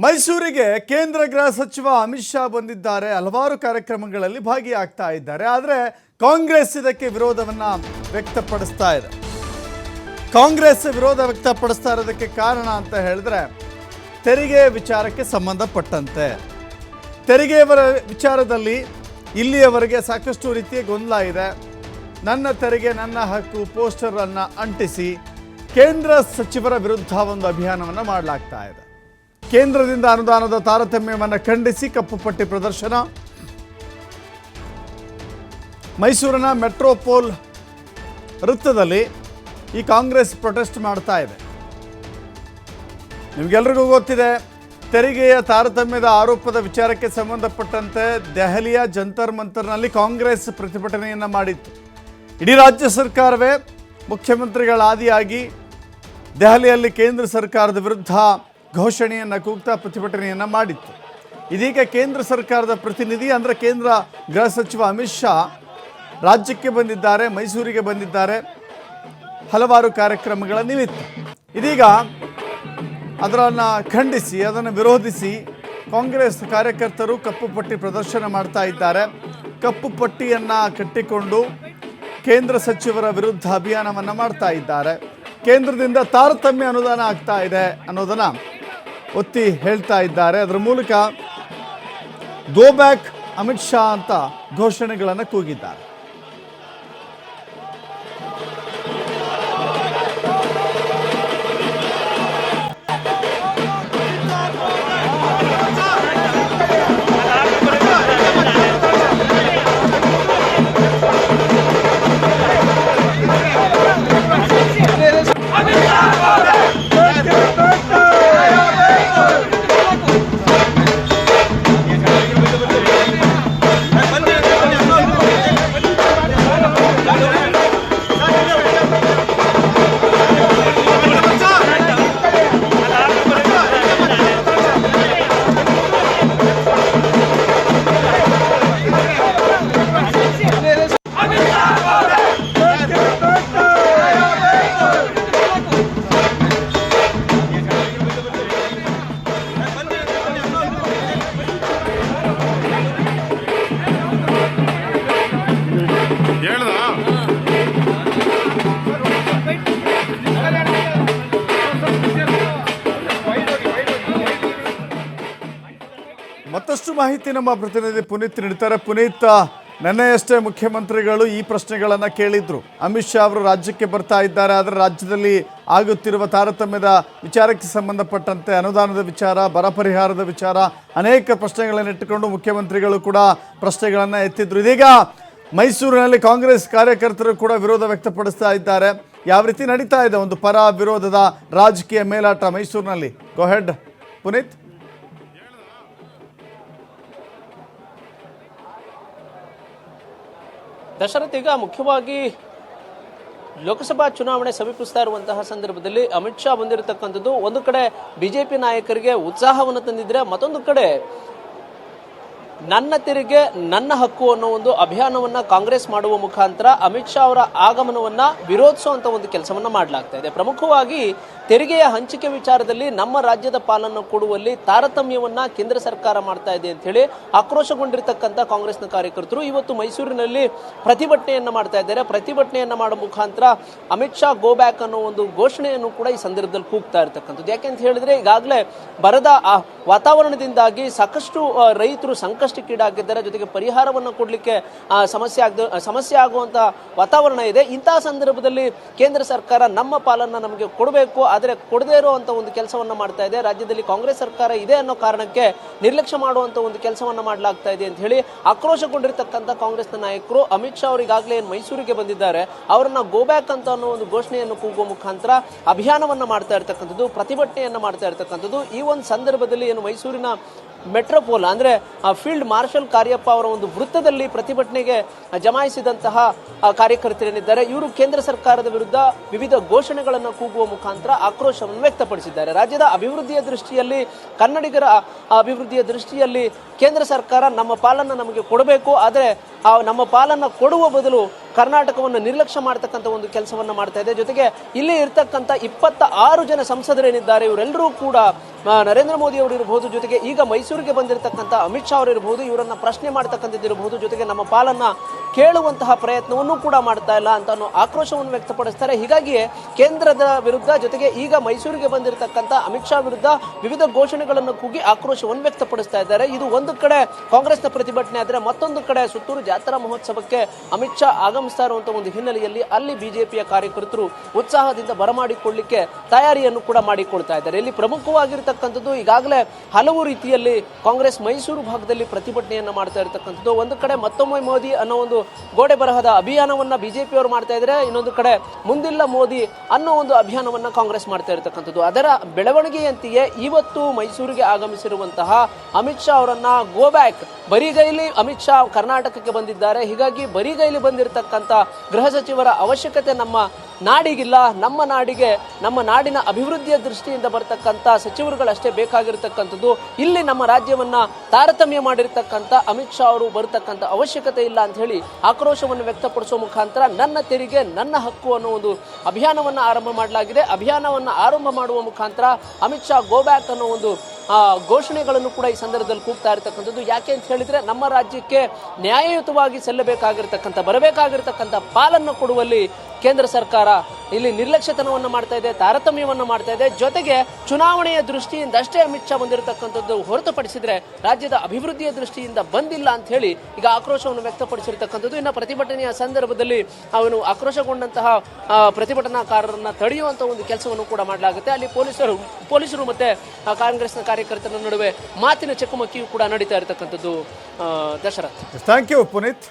ಮೈಸೂರಿಗೆ ಕೇಂದ್ರ ಗೃಹ ಸಚಿವ ಅಮಿತ್ ಶಾ ಬಂದಿದ್ದಾರೆ. ಹಲವಾರು ಕಾರ್ಯಕ್ರಮಗಳಲ್ಲಿ ಭಾಗಿಯಾಗ್ತಾ ಇದ್ದಾರೆ. ಆದರೆ ಕಾಂಗ್ರೆಸ್ ಇದಕ್ಕೆ ವಿರೋಧವನ್ನು ವ್ಯಕ್ತಪಡಿಸ್ತಾ ಇದೆ. ಕಾಂಗ್ರೆಸ್ ವಿರೋಧ ವ್ಯಕ್ತಪಡಿಸ್ತಾ ಇರೋದಕ್ಕೆ ಕಾರಣ ಅಂತ ಹೇಳಿದ್ರೆ ತೆರಿಗೆ ವಿಚಾರಕ್ಕೆ ಸಂಬಂಧಪಟ್ಟಂತೆ ತೆರಿಗೆ ವಿಚಾರದಲ್ಲಿ ಇಲ್ಲಿಯವರೆಗೆ ಸಾಕಷ್ಟು ರೀತಿಯ ಗೊಂದಲ ಇದೆ. ನನ್ನ ತೆರಿಗೆ ನನ್ನ ಹಕ್ಕು ಪೋಸ್ಟರ್ ಅನ್ನು ಅಂಟಿಸಿ ಕೇಂದ್ರ ಸಚಿವರ ವಿರುದ್ಧ ಒಂದು ಅಭಿಯಾನವನ್ನು ಮಾಡಲಾಗ್ತಾ ಇದೆ. ಕೇಂದ್ರದಿಂದ ಅನುದಾನದ ತಾರತಮ್ಯವನ್ನು ಖಂಡಿಸಿ ಕಪ್ಪು ಪಟ್ಟಿ ಪ್ರದರ್ಶನ. ಮೈಸೂರಿನ ಮೆಟ್ರೋಪೋಲ್ ವೃತ್ತದಲ್ಲಿ ಈ ಕಾಂಗ್ರೆಸ್ ಪ್ರೊಟೆಸ್ಟ್ ಮಾಡ್ತಾ ಇದೆ. ನಿಮಗೆಲ್ಲರಿಗೂ ಗೊತ್ತಿದೆ, ತೆರಿಗೆಯ ತಾರತಮ್ಯದ ಆರೋಪದ ವಿಚಾರಕ್ಕೆ ಸಂಬಂಧಪಟ್ಟಂತೆ ದೆಹಲಿಯ ಜಂತರ್ ಮಂತರ್ನಲ್ಲಿ ಕಾಂಗ್ರೆಸ್ ಪ್ರತಿಭಟನೆಯನ್ನು ಮಾಡಿತ್ತು. ಇಡೀ ರಾಜ್ಯ ಸರ್ಕಾರವೇ ಮುಖ್ಯಮಂತ್ರಿಗಳ ಆದಿಯಾಗಿ ದೆಹಲಿಯಲ್ಲಿ ಕೇಂದ್ರ ಸರ್ಕಾರದ ವಿರುದ್ಧ ಘೋಷಣೆಯನ್ನು ಕೂಗ್ತಾ ಪ್ರತಿಭಟನೆಯನ್ನು ಮಾಡಿತ್ತು. ಇದೀಗ ಕೇಂದ್ರ ಸರ್ಕಾರದ ಪ್ರತಿನಿಧಿ ಅಂದರೆ ಕೇಂದ್ರ ಗೃಹ ಸಚಿವ ಅಮಿತ್ ಶಾ ರಾಜ್ಯಕ್ಕೆ ಬಂದಿದ್ದಾರೆ, ಮೈಸೂರಿಗೆ ಬಂದಿದ್ದಾರೆ ಹಲವಾರು ಕಾರ್ಯಕ್ರಮಗಳ ನಿಮಿತ್ತ. ಇದೀಗ ಅದನ್ನು ಖಂಡಿಸಿ ಅದನ್ನು ವಿರೋಧಿಸಿ ಕಾಂಗ್ರೆಸ್ ಕಾರ್ಯಕರ್ತರು ಕಪ್ಪು ಪಟ್ಟಿ ಪ್ರದರ್ಶನ ಮಾಡ್ತಾ ಇದ್ದಾರೆ. ಕಪ್ಪು ಪಟ್ಟಿಯನ್ನು ಕಟ್ಟಿಕೊಂಡು ಕೇಂದ್ರ ಸಚಿವರ ವಿರುದ್ಧ ಅಭಿಯಾನವನ್ನು ಮಾಡ್ತಾ ಇದ್ದಾರೆ. ಕೇಂದ್ರದಿಂದ ತಾರತಮ್ಯ ಅನುದಾನ ಆಗ್ತಾ ಇದೆ ಅನ್ನೋದನ್ನು ಒತ್ತಿ ಹೇಳ್ತಾ ಇದ್ದಾರೆ. ಅದರ ಮೂಲಕ ಗೋ ಬ್ಯಾಕ್ ಅಮಿತ್ ಶಾ ಅಂತ ಘೋಷಣೆಗಳನ್ನು ಕೂಗಿದ್ದಾರೆ. ಮತ್ತಷ್ಟು ಮಾಹಿತಿ ನಮ್ಮ ಪ್ರತಿನಿಧಿ ಪುನೀತ್ ನೀಡ್ತಾರೆ. ಪುನೀತ್, ನೆನ್ನೆಯಷ್ಟೇ ಮುಖ್ಯಮಂತ್ರಿಗಳು ಈ ಪ್ರಶ್ನೆಗಳನ್ನು ಕೇಳಿದ್ರು. ಅಮಿತ್ ಶಾ ಅವರು ರಾಜ್ಯಕ್ಕೆ ಬರ್ತಾ ಇದ್ದಾರೆ, ಆದರೆ ರಾಜ್ಯದಲ್ಲಿ ಆಗುತ್ತಿರುವ ತಾರತಮ್ಯದ ವಿಚಾರಕ್ಕೆ ಸಂಬಂಧಪಟ್ಟಂತೆ ಅನುದಾನದ ವಿಚಾರ, ಬರ ಪರಿಹಾರದ ವಿಚಾರ, ಅನೇಕ ಪ್ರಶ್ನೆಗಳನ್ನು ಇಟ್ಟುಕೊಂಡು ಮುಖ್ಯಮಂತ್ರಿಗಳು ಕೂಡ ಪ್ರಶ್ನೆಗಳನ್ನು ಎತ್ತಿದ್ರು. ಇದೀಗ ಮೈಸೂರಿನಲ್ಲಿ ಕಾಂಗ್ರೆಸ್ ಕಾರ್ಯಕರ್ತರು ಕೂಡ ವಿರೋಧ ವ್ಯಕ್ತಪಡಿಸ್ತಾ ಇದ್ದಾರೆ. ಯಾವ ರೀತಿ ನಡೀತಾ ಇದೆ ಒಂದು ಪರ ವಿರೋಧದ ರಾಜಕೀಯ ಮೇಲಾಟ ಮೈಸೂರಿನಲ್ಲಿ? ಗೋ ಹೆಡ್ ಪುನೀತ್. ದಶರಥ್, ಈಗ ಮುಖ್ಯವಾಗಿ ಲೋಕಸಭಾ ಚುನಾವಣೆ ಸಮೀಪಿಸ್ತಾ ಇರುವಂತಹ ಸಂದರ್ಭದಲ್ಲಿ ಅಮಿತ್ ಶಾ ಬಂದಿರತಕ್ಕಂಥದ್ದು ಒಂದು ಕಡೆ ಬಿಜೆಪಿ ನಾಯಕರಿಗೆ ಉತ್ಸಾಹವನ್ನು ತಂದಿದ್ರೆ, ಮತ್ತೊಂದು ಕಡೆ ನನ್ನ ತೆರಿಗೆ ನನ್ನ ಹಕ್ಕು ಅನ್ನೋ ಒಂದು ಅಭಿಯಾನವನ್ನ ಕಾಂಗ್ರೆಸ್ ಮಾಡುವ ಮುಖಾಂತರ ಅಮಿತ್ ಶಾ ಅವರ ಆಗಮನವನ್ನ ವಿರೋಧಿಸುವಂತ ಒಂದು ಕೆಲಸವನ್ನ ಮಾಡಲಾಗ್ತಾ ಇದೆ. ಪ್ರಮುಖವಾಗಿ ತೆರಿಗೆಯ ಹಂಚಿಕೆ ವಿಚಾರದಲ್ಲಿ ನಮ್ಮ ರಾಜ್ಯದ ಪಾಲನ್ನು ಕೊಡುವಲ್ಲಿ ತಾರತಮ್ಯವನ್ನ ಕೇಂದ್ರ ಸರ್ಕಾರ ಮಾಡ್ತಾ ಇದೆ ಅಂತ ಹೇಳಿ ಆಕ್ರೋಶಗೊಂಡಿರ್ತಕ್ಕಂಥ ಕಾಂಗ್ರೆಸ್ನ ಕಾರ್ಯಕರ್ತರು ಇವತ್ತು ಮೈಸೂರಿನಲ್ಲಿ ಪ್ರತಿಭಟನೆಯನ್ನ ಮಾಡ್ತಾ ಇದ್ದಾರೆ. ಪ್ರತಿಭಟನೆಯನ್ನ ಮಾಡುವ ಮುಖಾಂತರ ಅಮಿತ್ ಶಾ ಗೋ ಬ್ಯಾಕ್ ಅನ್ನೋ ಒಂದು ಘೋಷಣೆಯನ್ನು ಕೂಡ ಈ ಸಂದರ್ಭದಲ್ಲಿ ಕೂಗ್ತಾ ಇರ್ತಕ್ಕಂಥದ್ದು. ಯಾಕೆಂತ ಹೇಳಿದ್ರೆ ಈಗಾಗಲೇ ಬರದ ವಾತಾವರಣದಿಂದಾಗಿ ಸಾಕಷ್ಟು ರೈತರು ಸಂಕಷ್ಟಕ್ಕೀಡಾಗಿದ್ದಾರೆ. ಜೊತೆಗೆ ಪರಿಹಾರವನ್ನು ಕೊಡಲಿಕ್ಕೆ ಸಮಸ್ಯೆ ಆಗುವಂತ ವಾತಾವರಣ ಇದೆ. ಇಂತಹ ಸಂದರ್ಭದಲ್ಲಿ ಕೇಂದ್ರ ಸರ್ಕಾರ ನಮ್ಮ ಪಾಲನ್ನ ನಮಗೆ ಕೊಡಬೇಕು, ಆದರೆ ಕೊಡದೇ ಇರುವಂತ ಒಂದು ಕೆಲಸವನ್ನ ಮಾಡ್ತಾ ಇದೆ. ರಾಜ್ಯದಲ್ಲಿ ಕಾಂಗ್ರೆಸ್ ಸರ್ಕಾರ ಇದೆ ಅನ್ನೋ ಕಾರಣಕ್ಕೆ ನಿರ್ಲಕ್ಷ್ಯ ಮಾಡುವಂತ ಒಂದು ಕೆಲಸವನ್ನ ಮಾಡಲಾಗ್ತಾ ಇದೆ ಅಂತ ಹೇಳಿ ಆಕ್ರೋಶಗೊಂಡಿರ್ತಕ್ಕಂಥ ಕಾಂಗ್ರೆಸ್ನ ನಾಯಕರು ಅಮಿತ್ ಶಾ ಅವರು ಈಗಾಗಲೇ ಮೈಸೂರಿಗೆ ಬಂದಿದ್ದಾರೆ, ಅವರನ್ನ ಗೋ ಬ್ಯಾಕ್ ಅಂತ ಅನ್ನೋ ಒಂದು ಘೋಷಣೆಯನ್ನು ಕೂಗುವ ಮುಖಾಂತರ ಅಭಿಯಾನವನ್ನ ಮಾಡ್ತಾ ಇರ್ತಕ್ಕಂಥದ್ದು, ಪ್ರತಿಭಟನೆಯನ್ನ ಮಾಡ್ತಾ ಇರ್ತಕ್ಕಂಥದ್ದು. ಈ ಒಂದು ಸಂದರ್ಭದಲ್ಲಿ ಏನು ಮೈಸೂರಿನ ಮೆಟ್ರೋಪೋಲ್ ಅಂದ್ರೆ ಫೀಲ್ಡ್ ಮಾರ್ಷಲ್ ಕಾರ್ಯಪ್ಪ ಅವರ ಒಂದು ವೃತ್ತದಲ್ಲಿ ಪ್ರತಿಭಟನೆಗೆ ಜಮಾಯಿಸಿದಂತಹ ಕಾರ್ಯಕರ್ತರೇನಿದ್ದಾರೆ, ಇವರು ಕೇಂದ್ರ ಸರ್ಕಾರದ ವಿರುದ್ಧ ವಿವಿಧ ಘೋಷಣೆಗಳನ್ನು ಕೂಗುವ ಮುಖಾಂತರ ಆಕ್ರೋಶವನ್ನು ವ್ಯಕ್ತಪಡಿಸಿದ್ದಾರೆ. ರಾಜ್ಯದ ಅಭಿವೃದ್ಧಿಯ ದೃಷ್ಟಿಯಲ್ಲಿ, ಕನ್ನಡಿಗರ ಅಭಿವೃದ್ಧಿಯ ದೃಷ್ಟಿಯಲ್ಲಿ ಕೇಂದ್ರ ಸರ್ಕಾರ ನಮ್ಮ ಪಾಲನ್ನು ನಮಗೆ ಕೊಡಬೇಕು, ಆದರೆ ನಮ್ಮ ಪಾಲನ್ನು ಕೊಡುವ ಬದಲು ಕರ್ನಾಟಕವನ್ನು ನಿರ್ಲಕ್ಷ್ಯ ಮಾಡತಕ್ಕಂಥ ಒಂದು ಕೆಲಸವನ್ನು ಮಾಡ್ತಾ ಇದೆ. ಜೊತೆಗೆ ಇಲ್ಲಿ ಇರ್ತಕ್ಕಂಥ 26 ಜನ ಸಂಸದರೇನಿದ್ದಾರೆ ಇವರೆಲ್ಲರೂ ಕೂಡ ನರೇಂದ್ರ ಮೋದಿ ಅವರು ಇರಬಹುದು, ಜೊತೆಗೆ ಈಗ ಮೈಸೂರಿಗೆ ಬಂದಿರತಕ್ಕಂಥ ಅಮಿತ್ ಶಾ ಅವರು ಇರಬಹುದು, ಇವರನ್ನ ಪ್ರಶ್ನೆ ಮಾಡ್ತಕ್ಕಂಥದ್ದು ಇರಬಹುದು, ಜೊತೆಗೆ ನಮ್ಮ ಪಾಲನ್ನ ಕೇಳುವಂತಹ ಪ್ರಯತ್ನವನ್ನು ಕೂಡ ಮಾಡ್ತಾ ಇಲ್ಲ ಅಂತ ಅನ್ನೋ ಆಕ್ರೋಶವನ್ನು ವ್ಯಕ್ತಪಡಿಸ್ತಾರೆ. ಹೀಗಾಗಿಯೇ ಕೇಂದ್ರದ ವಿರುದ್ಧ, ಜೊತೆಗೆ ಈಗ ಮೈಸೂರಿಗೆ ಬಂದಿರತಕ್ಕಂಥ ಅಮಿತ್ ಶಾ ವಿರುದ್ಧ ವಿವಿಧ ಘೋಷಣೆಗಳನ್ನು ಕೂಗಿ ಆಕ್ರೋಶವನ್ನು ವ್ಯಕ್ತಪಡಿಸ್ತಾ ಇದ್ದಾರೆ. ಇದು ಒಂದು ಕಡೆ ಕಾಂಗ್ರೆಸ್ನ ಪ್ರತಿಭಟನೆ ಆದರೆ, ಮತ್ತೊಂದು ಕಡೆ ಸುತ್ತೂರು ಜಾತ್ರಾ ಮಹೋತ್ಸವಕ್ಕೆ ಅಮಿತ್ ಶಾ ಆಗಮಿಸ್ತಾ ಇರುವಂತಹ ಒಂದು ಹಿನ್ನೆಲೆಯಲ್ಲಿ ಅಲ್ಲಿ ಬಿಜೆಪಿಯ ಕಾರ್ಯಕರ್ತರು ಉತ್ಸಾಹದಿಂದ ಬರಮಾಡಿಕೊಳ್ಳಿಕ್ಕೆ ತಯಾರಿಯನ್ನು ಕೂಡ ಮಾಡಿಕೊಳ್ತಾ ಇದ್ದಾರೆ. ಇಲ್ಲಿ ಪ್ರಮುಖವಾಗಿರ್ತಕ್ಕಂಥದ್ದು, ಈಗಾಗಲೇ ಹಲವು ರೀತಿಯಲ್ಲಿ ಕಾಂಗ್ರೆಸ್ ಮೈಸೂರು ಭಾಗದಲ್ಲಿ ಪ್ರತಿಭಟನೆಯನ್ನ ಮಾಡ್ತಾ ಇರತಕ್ಕಂಥದ್ದು. ಒಂದು ಕಡೆ ಮತ್ತೊಮ್ಮೆ ಮೋದಿ ಅನ್ನೋ ಒಂದು ಗೋಡೆ ಬರಹದ ಅಭಿಯಾನವನ್ನ ಬಿಜೆಪಿಯವರು ಮಾಡ್ತಾ ಇದ್ದಾರೆ, ಇನ್ನೊಂದು ಕಡೆ ಮುಂದಿಲ್ಲ ಮೋದಿ ಅನ್ನೋ ಒಂದು ಅಭಿಯಾನವನ್ನ ಕಾಂಗ್ರೆಸ್ ಮಾಡ್ತಾ ಇರತಕ್ಕಂಥದ್ದು. ಅದರ ಬೆಳವಣಿಗೆಯಂತೆಯೇ ಇವತ್ತು ಮೈಸೂರಿಗೆ ಆಗಮಿಸಿರುವಂತಹ ಅಮಿತ್ ಶಾ ಅವರನ್ನ ಗೋ ಬ್ಯಾಕ್, ಬರಿಗೈಲಿ ಅಮಿತ್ ಶಾ ಕರ್ನಾಟಕಕ್ಕೆ ಬಂದಿದ್ದಾರೆ. ಹೀಗಾಗಿ ಬರಿಗೈಲಿ ಬಂದಿರತಕ್ಕಂಥ ಗೃಹ ಸಚಿವರ ಅವಶ್ಯಕತೆ ನಮ್ಮ ನಾಡಿಗಿಲ್ಲ. ನಮ್ಮ ನಾಡಿಗೆ, ನಮ್ಮ ನಾಡಿನ ಅಭಿವೃದ್ಧಿಯ ದೃಷ್ಟಿಯಿಂದ ಬರ್ತಕ್ಕಂಥ ಸಚಿವರುಗಳಷ್ಟೇ ಬೇಕಾಗಿರ್ತಕ್ಕಂಥದ್ದು. ಇಲ್ಲಿ ನಮ್ಮ ರಾಜ್ಯವನ್ನ ತಾರತಮ್ಯ ಮಾಡಿರ್ತಕ್ಕಂಥ ಅಮಿತ್ ಶಾ ಅವರು ಬರ್ತಕ್ಕಂಥ ಅವಶ್ಯಕತೆ ಇಲ್ಲ ಅಂತ ಹೇಳಿ ಆಕ್ರೋಶವನ್ನು ವ್ಯಕ್ತಪಡಿಸುವ ಮುಖಾಂತರ ನನ್ನ ತೆರಿಗೆ ನನ್ನ ಹಕ್ಕು ಅನ್ನೋ ಒಂದು ಅಭಿಯಾನವನ್ನು ಆರಂಭ ಮಾಡಲಾಗಿದೆ. ಅಭಿಯಾನವನ್ನು ಆರಂಭ ಮಾಡುವ ಮುಖಾಂತರ ಅಮಿತ್ ಶಾ ಗೋ ಬ್ಯಾಕ್ ಅನ್ನೋ ಒಂದು ಘೋಷಣೆಗಳನ್ನು ಕೂಡ ಈ ಸಂದರ್ಭದಲ್ಲಿ ಕೂಗ್ತಾ ಇರತಕ್ಕಂಥದ್ದು. ಯಾಕೆ ಅಂತ ಹೇಳಿದ್ರೆ, ನಮ್ಮ ರಾಜ್ಯಕ್ಕೆ ನ್ಯಾಯಯುತವಾಗಿ ಸಲ್ಲಬೇಕಾಗಿರ್ತಕ್ಕಂಥ, ಬರಬೇಕಾಗಿರ್ತಕ್ಕಂಥ ಪಾಲನ್ನು ಕೊಡುವಲ್ಲಿ ಕೇಂದ್ರ ಸರ್ಕಾರ ಇಲ್ಲಿ ನಿರ್ಲಕ್ಷ್ಯತನವನ್ನು ಮಾಡ್ತಾ ಇದೆ, ತಾರತಮ್ಯವನ್ನು ಮಾಡ್ತಾ ಇದೆ. ಜೊತೆಗೆ ಚುನಾವಣೆಯ ದೃಷ್ಟಿಯಿಂದ ಅಷ್ಟೇ ಅಮಿತ್ ಶಾ ಬಂದಿರತಕ್ಕಂಥದ್ದು ಹೊರತುಪಡಿಸಿದ್ರೆ ರಾಜ್ಯದ ಅಭಿವೃದ್ಧಿಯ ದೃಷ್ಟಿಯಿಂದ ಬಂದಿಲ್ಲ ಅಂತ ಹೇಳಿ ಈಗ ಆಕ್ರೋಶವನ್ನು ವ್ಯಕ್ತಪಡಿಸಿರ್ತಕ್ಕಂಥದ್ದು. ಇನ್ನು ಪ್ರತಿಭಟನೆಯ ಸಂದರ್ಭದಲ್ಲಿ ಅವನು ಆಕ್ರೋಶಗೊಂಡಂತಹ ಪ್ರತಿಭಟನಾಕಾರರನ್ನ ತಡೆಯುವಂತ ಒಂದು ಕೆಲಸವನ್ನು ಕೂಡ ಮಾಡಲಾಗುತ್ತೆ. ಅಲ್ಲಿ ಪೊಲೀಸರು ಮತ್ತೆ ಕಾಂಗ್ರೆಸ್ನ ಕಾರ್ಯಕರ್ತರ ನಡುವೆ ಮಾತಿನ ಚಕಮಕಿಯೂ ಕೂಡ ನಡೀತಾ ಇರತಕ್ಕಂಥದ್ದು. Dasharath, thank you Puneeth.